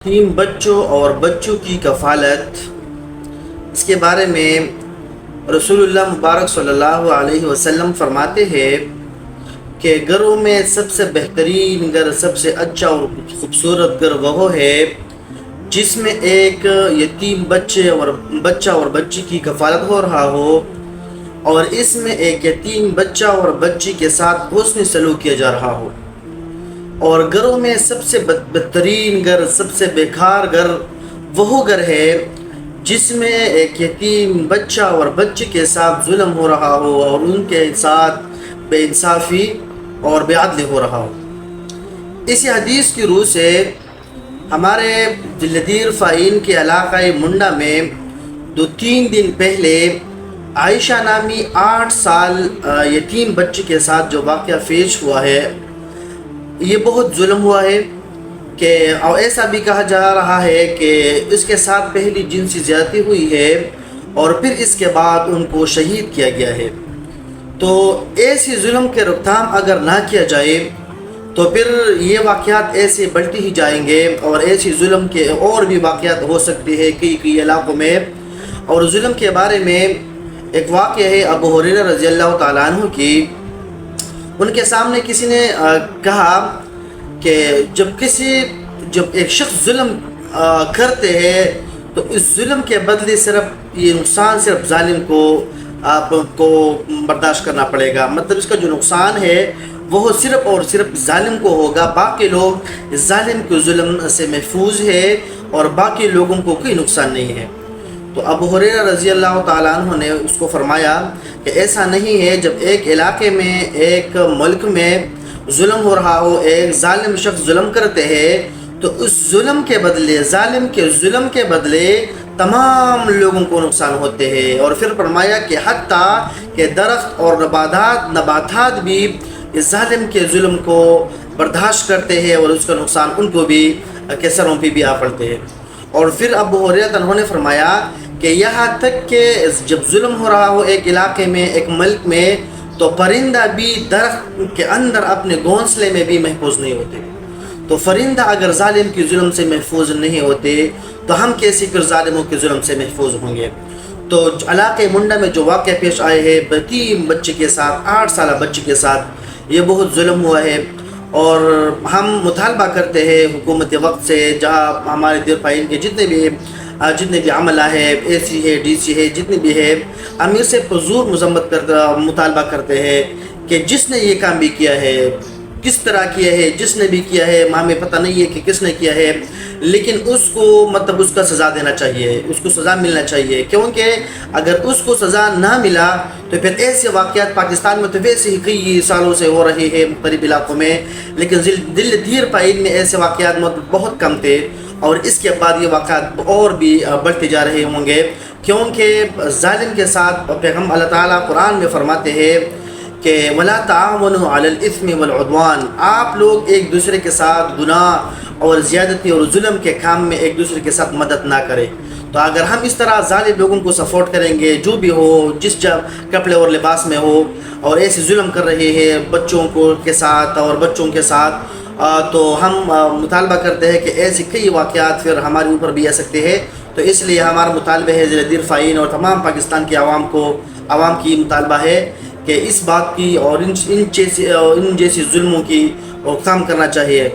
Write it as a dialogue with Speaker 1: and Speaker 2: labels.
Speaker 1: یتیم بچوں اور بچوں کی کفالت، اس کے بارے میں رسول اللہ مبارک صلی اللہ علیہ وسلم فرماتے ہیں کہ گھروں میں سب سے بہترین گھر، سب سے اچھا اور خوبصورت گھر وہ ہے جس میں ایک یتیم بچہ اور بچی کی کفالت ہو رہا ہو، اور اس میں ایک یتیم بچہ اور بچی کے ساتھ حسن سلوک کیا جا رہا ہو۔ اور گھروں میں سب سے بدترین گھر، سب سے بیکار گھر وہ گھر ہے جس میں ایک یتیم بچہ اور بچی کے ساتھ ظلم ہو رہا ہو اور ان کے ساتھ بے انصافی اور بے عدلی ہو رہا ہو۔ اسی حدیث کی روح سے ہمارے دلدیر فائن کے علاقہ منڈا میں 2-3 دن پہلے عائشہ نامی 8 سال یتیم بچی کے ساتھ جو واقعہ پیش ہوا ہے، یہ بہت ظلم ہوا ہے کہ اور ایسا بھی کہا جا رہا ہے کہ اس کے ساتھ پہلی جنسی زیادتی ہوئی ہے اور پھر اس کے بعد ان کو شہید کیا گیا ہے۔ تو ایسی ظلم کے روک تھام اگر نہ کیا جائے تو پھر یہ واقعات ایسے بڑھتی ہی جائیں گے اور ایسی ظلم کے اور بھی واقعات ہو سکتے ہیں کئی علاقوں میں۔ اور ظلم کے بارے میں ایک واقعہ ہے ابو ہریرہ رضی اللہ تعالیٰ عنہ کی۔ ان کے سامنے کسی نے کہا کہ جب ایک شخص ظلم کرتے ہیں تو اس ظلم کے بدلے صرف یہ نقصان صرف ظالم کو آپ کو برداشت کرنا پڑے گا، مطلب اس کا جو نقصان ہے وہ صرف اور صرف ظالم کو ہوگا، باقی لوگ ظالم کے ظلم سے محفوظ ہے اور باقی لوگوں کو کوئی نقصان نہیں ہے۔ تو ابو ہریرہ رضی اللہ تعالیٰ عنہ نے اس کو فرمایا کہ ایسا نہیں ہے، جب ایک علاقے میں ایک ملک میں ظلم ہو رہا ہو، ایک ظالم شخص ظلم کرتے ہیں تو اس ظلم کے بدلے، ظالم کے ظلم کے بدلے تمام لوگوں کو نقصان ہوتے ہیں۔ اور پھر فرمایا کہ حتیٰ کہ درخت اور نباتات بھی اس ظالم کے ظلم کو برداشت کرتے ہیں اور اس کا نقصان ان کو بھی کیسروں پہ بھی آ پڑتے ہیں۔ اور پھر ابو ہریرہ انہوں نے فرمایا کہ یہاں تک کہ جب ظلم ہو رہا ہو ایک علاقے میں، ایک ملک میں، تو پرندہ بھی درخت کے اندر اپنے گھونسلے میں بھی محفوظ نہیں ہوتے۔ تو پرندہ اگر ظالم کی ظلم سے محفوظ نہیں ہوتے تو ہم کیسے پھر ظالموں کے ظلم سے محفوظ ہوں گے؟ تو علاقہ منڈا میں جو واقعہ پیش آئے ہیں یتیم بچے کے ساتھ، 8 سالہ بچے کے ساتھ، یہ بہت ظلم ہوا ہے۔ اور ہم مطالبہ کرتے ہیں حکومت وقت سے، جہاں ہمارے دیر پائن کے جتنے بھی عملہ ہے، اے سی ہے، ڈی سی ہے، جتنے بھی ہے، امیر سے حضور مطالبہ کرتے ہیں کہ جس نے یہ کام بھی کیا ہے، کس طرح کیا ہے، جس نے بھی کیا ہے، ہمیں پتہ نہیں ہے کہ کس نے کیا ہے، لیکن اس کو مطلب اس کا سزا دینا چاہیے، اس کو سزا ملنا چاہیے، کیونکہ اگر اس کو سزا نہ ملا تو پھر ایسے واقعات پاکستان میں تو ویسے ہی کئی سالوں سے ہو رہے ہیں مختلف علاقوں میں، لیکن دیر پائن میں ایسے واقعات بہت کم تھے، اور اس کے بعد یہ واقعات اور بھی بڑھتے جا رہے ہوں گے، کیونکہ ظالم کے ساتھ پیغمبر اللہ تعالیٰ قرآن میں فرماتے ہیں کہ وَلَا تَعَاوَنُوا عَلَى الْإِثْمِ وَالْعُدْوَانِ، آپ لوگ ایک دوسرے کے ساتھ گناہ اور زیادتی اور ظلم کے کام میں ایک دوسرے کے ساتھ مدد نہ کریں۔ تو اگر ہم اس طرح ظالم لوگوں کو سپورٹ کریں گے، جو بھی ہو، جس کپڑے اور لباس میں ہو، اور ایسے ظلم کر رہے ہیں بچوں کے ساتھ اور بچوں کے ساتھ، تو ہم مطالبہ کرتے ہیں کہ ایسے کئی واقعات پھر ہمارے اوپر بھی آ سکتے ہیں۔ تو اس لیے ہمارا مطالبہ ہے دیر فائن اور تمام پاکستان کے عوام کی مطالبہ ہے کہ اس بات کی اور ان جیسی ظلموں کی روک تھام کرنا چاہیے۔